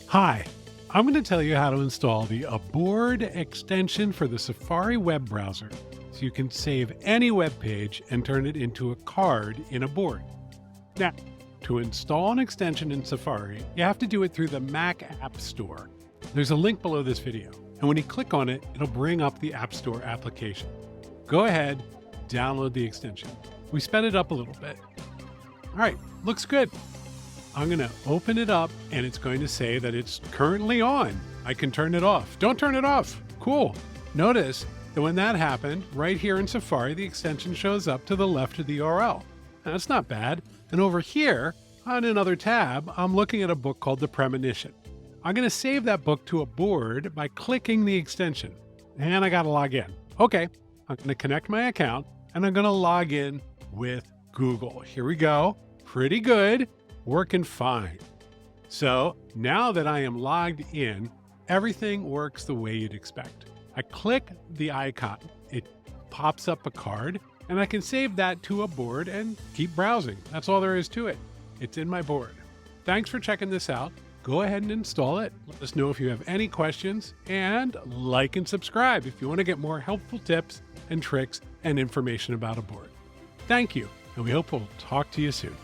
Hi, I'm going to tell you how to install the Aboard extension for the Safari web browser so you can save any web page and turn it into a card in Aboard. Now, to install an extension in Safari, you have to do it through the Mac App Store. There's a link below this video, and when you click on it, it'll bring up the App Store application. Go ahead, download the extension. We sped it up a little bit. All right, looks good. I'm going to open it up and it's going to say that it's currently on. I can turn it off. Don't turn it off. Cool. Notice that when that happened, right here in Safari, the extension shows up to the left of the URL. Now, that's not bad. And over here on another tab, I'm looking at a book called The Premonition. I'm going to save that book to Aboard by clicking the extension. And I got to log in. Okay, I'm going to connect my account and I'm going to log in with Google. Here we go. Pretty good. Working fine. So now that I am logged in, everything works the way you'd expect. I click the icon, it pops up a card, and I can save that to Aboard and keep browsing. That's all there is to it. It's in my board. Thanks for checking this out. Go ahead and install it. Let us know if you have any questions, and like and subscribe if you want to get more helpful tips and tricks and information about Aboard. Thank you, and we hope we'll talk to you soon.